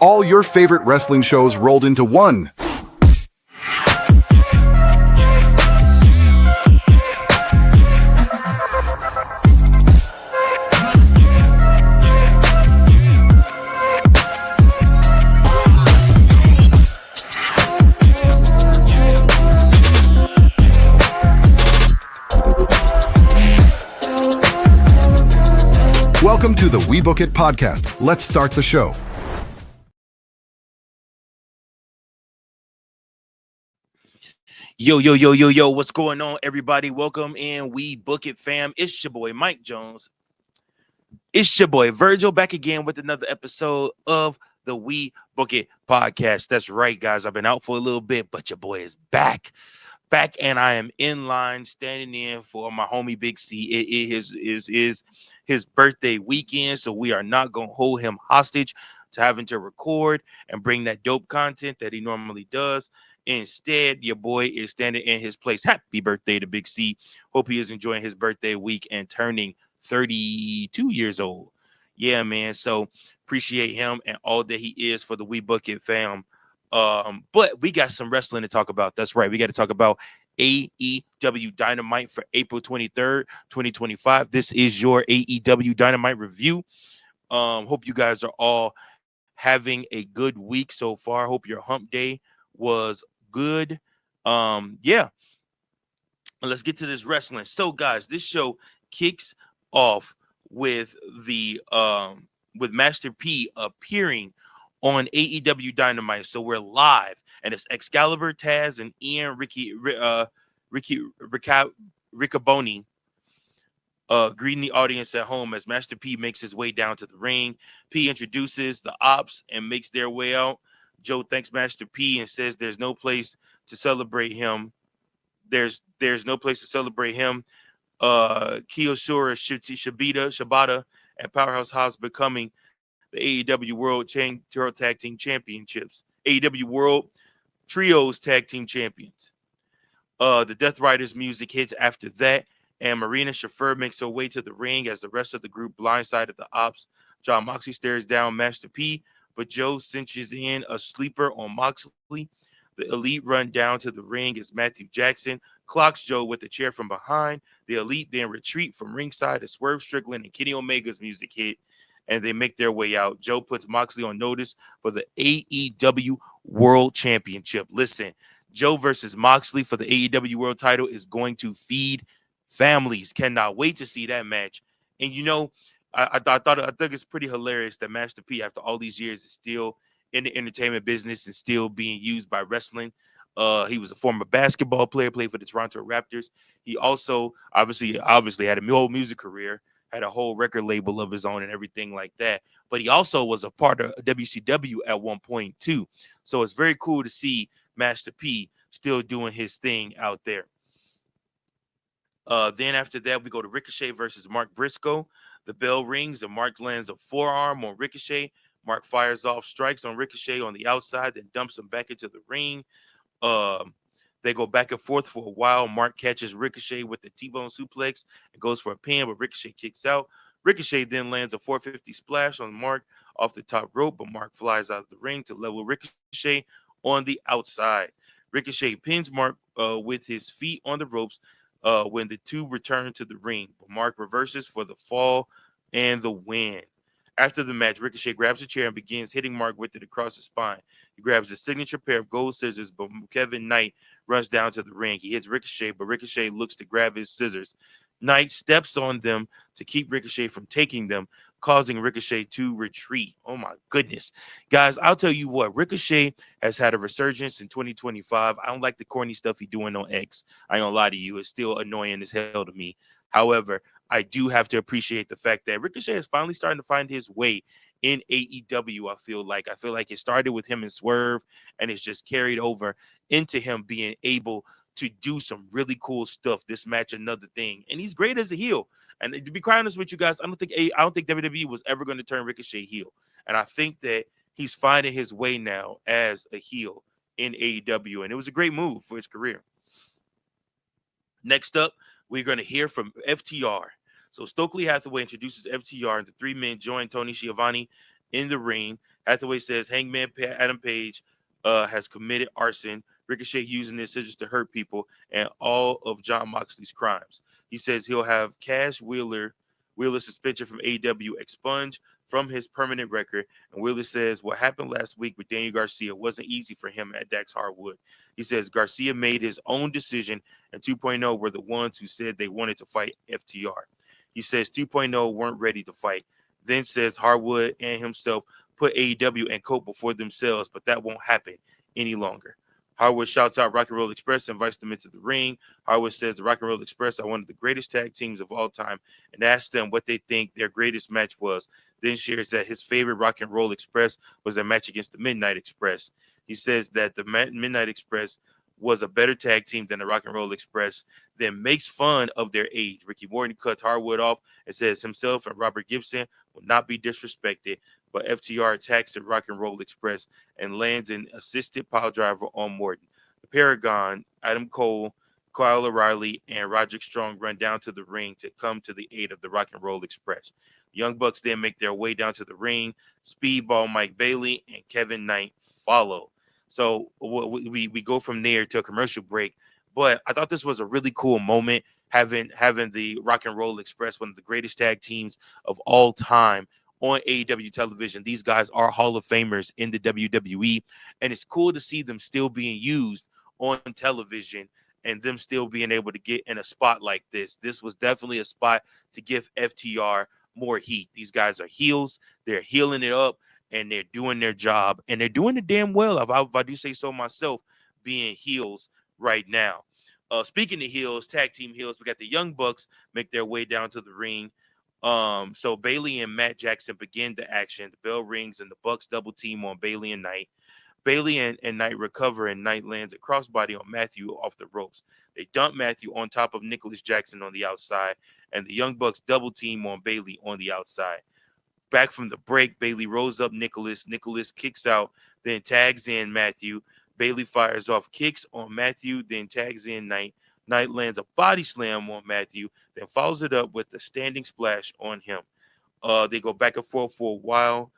All your favorite wrestling shows rolled into one. Welcome to the We Book It podcast. Let's start the show. Yo, what's going on, everybody? Welcome in, We Book It fam. It's your boy, Mike Jones. It's your boy, Virgil, back again with another episode of the We Book It podcast. That's right, guys. I've been out for a little bit, but your boy is back, and I am in line, standing in for my homie Big C. It is his birthday weekend, so we are not going to hold him hostage to having to record and bring that dope content that he normally does. Instead, your boy is standing in his place. Happy birthday to Big C. Hope he is enjoying his birthday week and turning 32 years old. Yeah, man. So appreciate him and all that he is for the We Book It fam. But we got some wrestling to talk about. That's right. We got to talk about AEW Dynamite for April 23rd, 2025. This is your AEW Dynamite review. Hope you guys are all having a good week so far. Hope your hump day was good. Yeah. Let's get to this wrestling. So, guys, this show kicks off with with Master P appearing on AEW Dynamite. So we're live, and it's Excalibur, Taz, and Ian Riccaboni greeting the audience at home as Master P makes his way down to the ring. P introduces the Opps and makes their way out. Joe thanks Master P and says there's no place to celebrate him. There's no place to celebrate him. Kiyoshura, Shibata, and Powerhouse Hobbs becoming the AEW World Tag Team Championships. AEW World Trios Tag Team Champions. The Death Riders music hits after that, and Marina Shafir makes her way to the ring as the rest of the group blindsided the Opps. John Moxley stares down Master P, but Joe cinches in a sleeper on Moxley. The Elite run down to the ring as Matthew Jackson clocks Joe with a chair from behind. The Elite then retreat from ringside as Swerve Strickland and Kenny Omega's music hit, and they make their way out. Joe puts Moxley on notice for the AEW World Championship. Listen, Joe versus Moxley for the AEW World title is going to feed families. Cannot wait to see that match. And you know, I think it's pretty hilarious that Master P, after all these years, is still in the entertainment business and still being used by wrestling. He was a former basketball player, played for the Toronto Raptors. He also obviously had a whole music career, had a whole record label of his own and everything like that. But he also was a part of WCW at one point too. So it's very cool to see Master P still doing his thing out there. Then after that, we go to Ricochet versus Mark Briscoe. The bell rings and Mark lands a forearm on Ricochet. Mark fires off strikes on Ricochet on the outside, then dumps him back into the ring. They go back and forth for a while. Mark catches Ricochet with the T-bone suplex and goes for a pin, but Ricochet kicks out. Ricochet then lands a 450 splash on Mark off the top rope, but Mark flies out of the ring to level Ricochet on the outside. Ricochet pins Mark with his feet on the ropes when the two return to the ring, but Mark reverses for the fall and the win. After the match, Ricochet grabs a chair and begins hitting Mark with it across the spine. He grabs a signature pair of gold scissors, but Kevin Knight runs down to the ring. He hits Ricochet, but Ricochet looks to grab his scissors. Knight steps on them to keep Ricochet from taking them, causing Ricochet to retreat. Oh, my goodness. Guys, I'll tell you what. Ricochet has had a resurgence in 2025. I don't like the corny stuff he's doing on X. I ain't gonna lie to you. It's still annoying as hell to me. However, I do have to appreciate the fact that Ricochet is finally starting to find his way in AEW. I feel like it started with him and Swerve, and it's just carried over into him being able to do some really cool stuff. This match, another thing, and he's great as a heel. And to be quite honest with you guys, I don't think WWE was ever going to turn Ricochet heel, and I think that he's finding his way now as a heel in AEW, and it was a great move for his career. Next up, we're going to hear from FTR. So Stokely Hathaway introduces FTR, and the three men join Tony Schiavone in the ring. Hathaway says Hangman Adam Page has committed arson, Ricochet using his scissors to hurt people, and all of Jon Moxley's crimes. He says he'll have Wheeler's suspension from AEW expunged from his permanent record. And Wheeler says what happened last week with Daniel Garcia wasn't easy for him at Dax Harwood. He says Garcia made his own decision, and 2.0 were the ones who said they wanted to fight FTR. He says 2.0 weren't ready to fight. Then says Harwood and himself put AEW and Cope before themselves, but that won't happen any longer. Harwood shouts out Rock and Roll Express and invites them into the ring. Harwood says the Rock and Roll Express are one of the greatest tag teams of all time and asks them what they think their greatest match was. Then shares that his favorite Rock and Roll Express was their match against the Midnight Express. He says that the Midnight Express was a better tag team than the Rock and Roll Express, then makes fun of their age. Ricky Morton cuts Harwood off and says himself and Robert Gibson will not be disrespected, but FTR attacks the Rock and Roll Express and lands an assisted pile driver on Morton. The Paragon, Adam Cole, Kyle O'Reilly, and Roderick Strong run down to the ring to come to the aid of the Rock and Roll Express. Young Bucks then make their way down to the ring. Speedball Mike Bailey and Kevin Knight follow. So we go from there to a commercial break. But I thought this was a really cool moment, having the Rock and Roll Express, one of the greatest tag teams of all time, on AEW television. These guys are Hall of Famers in the WWE, and it's cool to see them still being used on television and them still being able to get in a spot like this. This was definitely a spot to give FTR more heat. These guys are heels. They're healing it up, and they're doing their job, and they're doing it damn well, if I do say so myself, being heels right now. Speaking of heels, tag team heels, we got the Young Bucks make their way down to the ring. So Bailey and Matt Jackson begin the action. The bell rings, and the Bucks double team on Bailey and Knight. Bailey and Knight recover, and Knight lands a crossbody on Matthew off the ropes. They dump Matthew on top of Nicholas Jackson on the outside, and the Young Bucks double team on Bailey on the outside. Back from the break, Bailey rolls up Nicholas. Nicholas kicks out, then tags in Matthew. Bailey fires off kicks on Matthew, then tags in Knight. Knight lands a body slam on Matthew, then follows it up with a standing splash on him. They go back and forth for a while.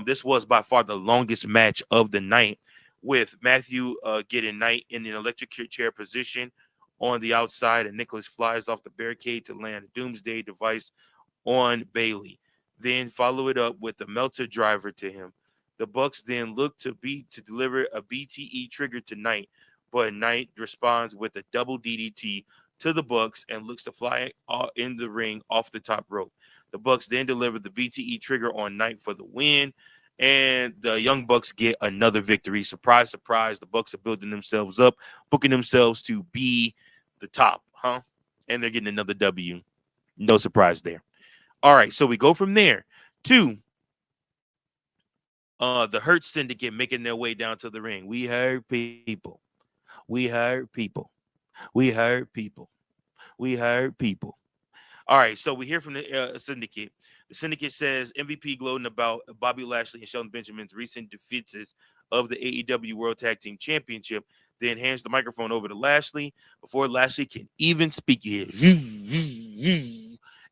This was by far the longest match of the night, with Matthew getting Knight in an electric chair position on the outside, and Nicholas flies off the barricade to land a Doomsday device on Bailey. Then follow it up with the Melter driver to him. The Bucks then look to deliver a BTE trigger to Knight, but Knight responds with a double DDT to the Bucks and looks to fly in the ring off the top rope. The Bucks then deliver the BTE trigger on Knight for the win, and the Young Bucks get another victory. Surprise, surprise, the Bucks are building themselves up, booking themselves to be the top, and they're getting another W. No surprise there. All right, so we go from there to the Hurt Syndicate making their way down to the ring. We heard people. We heard people. We heard people. We heard people. All right, so we hear from the Syndicate. The Syndicate says MVP gloating about Bobby Lashley and Shelton Benjamin's recent defeats of the AEW World Tag Team Championship, then hands the microphone over to Lashley before Lashley can even speak.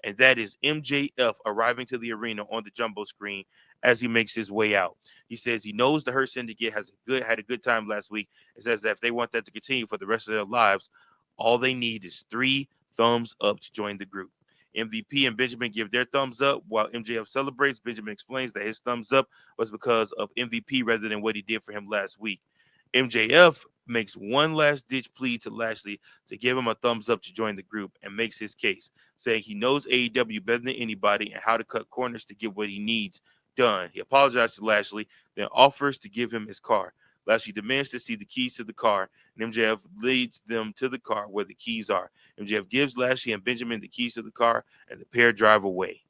And that is MJF arriving to the arena on the jumbo screen as he makes his way out. He says he knows the Hurt Syndicate had a good time last week. It says that if they want that to continue for the rest of their lives, all they need is 3 thumbs up to join the group. MVP and Benjamin give their thumbs up while MJF celebrates. Benjamin explains that his thumbs up was because of MVP rather than what he did for him last week. MJF makes one last-ditch plea to Lashley to give him a thumbs up to join the group and makes his case, saying he knows AEW better than anybody and how to cut corners to get what he needs done. He apologizes to Lashley, then offers to give him his car. Lashley demands to see the keys to the car, and MJF leads them to the car where the keys are. MJF gives Lashley and Benjamin the keys to the car, and the pair drive away.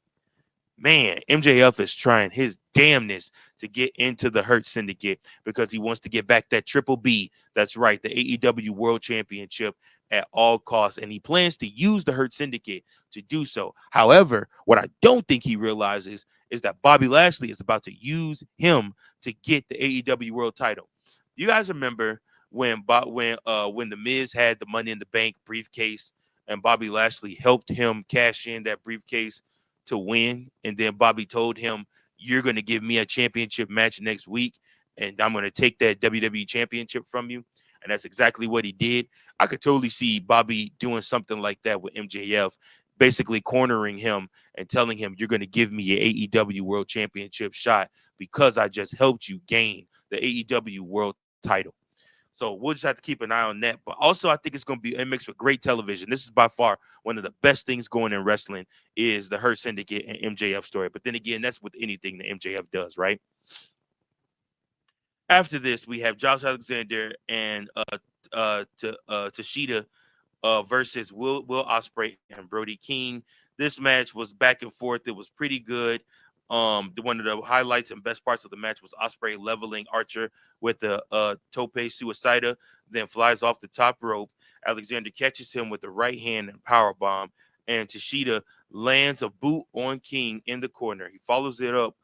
Man, MJF is trying his damnness to get into the Hurt Syndicate because he wants to get back that Triple B. That's right, the AEW World Championship at all costs. And he plans to use the Hurt Syndicate to do so. However, what I don't think he realizes is that Bobby Lashley is about to use him to get the AEW World title. You guys remember when the Miz had the Money in the Bank briefcase and Bobby Lashley helped him cash in that briefcase to win, and then Bobby told him, you're going to give me a championship match next week, and I'm going to take that WWE championship from you. And that's exactly what he did. I could totally see Bobby doing something like that with MJF, basically cornering him and telling him, you're going to give me an AEW World Championship shot because I just helped you gain the AEW World title. So we'll just have to keep an eye on that. But also, I think it's going to be, it makes for great television. This is by far one of the best things going in wrestling is the Hurt Syndicate and MJF story. But then again, that's with anything that MJF does, right? After this, we have Josh Alexander and Tashida versus Will Ospreay and Brody King. This match was back and forth. It was pretty good. One of the highlights and best parts of the match was Ospreay leveling Archer with the tope suicida, then flies off the top rope. Alexander catches him with the right hand and power bomb, and Tashida lands a boot on King in the corner. He follows it up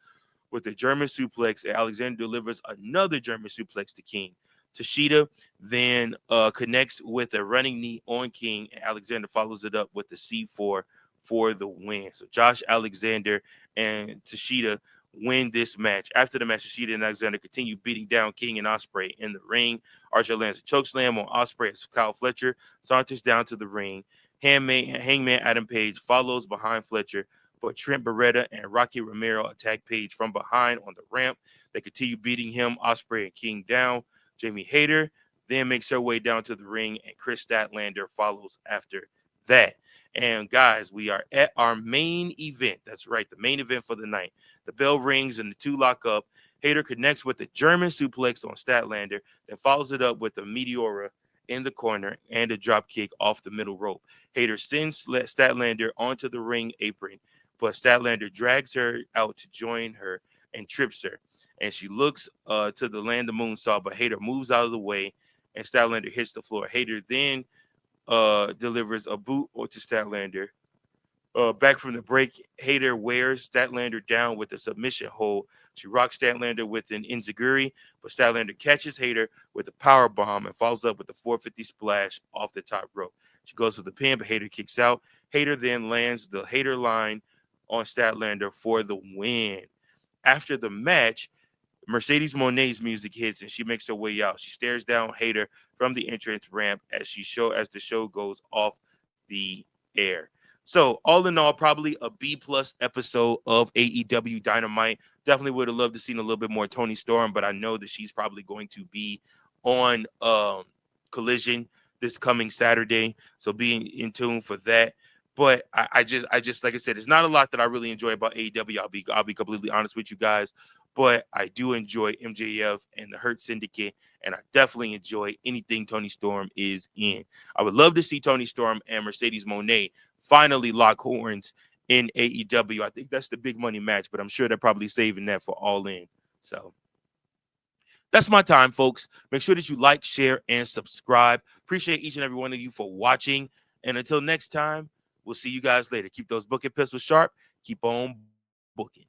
with a German suplex, and Alexander delivers another German suplex to King. Tashida then connects with a running knee on King, and Alexander follows it up with the C4 for the win. So Josh Alexander and Tashida win this match. After the match, Tashida and Alexander continue beating down King and Ospreay in the ring. Archer lands a chokeslam on Ospreay as Kyle Fletcher saunters down to the ring. Hangman Adam Page follows behind Fletcher, but Trent Beretta and Rocky Romero attack Page from behind on the ramp. They continue beating him, Ospreay and King down. Jamie Hayter then makes her way down to the ring, and Kris Statlander follows after that. And guys, we are at our main event. That's right, the main event for the night. The bell rings and the two lock up. Hayter connects with the German suplex on Statlander, then follows it up with a Meteora in the corner and a drop kick off the middle rope. Hayter sends Statlander onto the ring apron, but Statlander drags her out to join her and trips her. And she looks to the land of moonsault, but Hayter moves out of the way, and Statlander hits the floor. Hayter then delivers a boot to Statlander. Back from the break, Hayter wears Statlander down with a submission hold. She rocks Statlander with an enziguri, but Statlander catches Hayter with a power bomb and follows up with a 450 splash off the top rope. She goes for the pin, but Hayter kicks out. Hayter then lands the Hayter line on Statlander for the win. After the match, Mercedes Monet's music hits and she makes her way out. She stares down Hayter from the entrance ramp as the show goes off the air. So all in all, probably a B+ episode of AEW Dynamite. Definitely would have loved to seen a little bit more Toni Storm, but I know that she's probably going to be on Collision this coming Saturday. So be in tune for that. But I just like I said, there's not a lot that I really enjoy about AEW. I'll be completely honest with you guys. But I do enjoy MJF and the Hurt Syndicate, and I definitely enjoy anything Toni Storm is in. I would love to see Toni Storm and Mercedes Moné finally lock horns in AEW. I think that's the big money match, but I'm sure they're probably saving that for All In. So that's my time, folks. Make sure that you like, share, and subscribe. Appreciate each and every one of you for watching. And until next time, we'll see you guys later. Keep those booking pistols sharp. Keep on booking.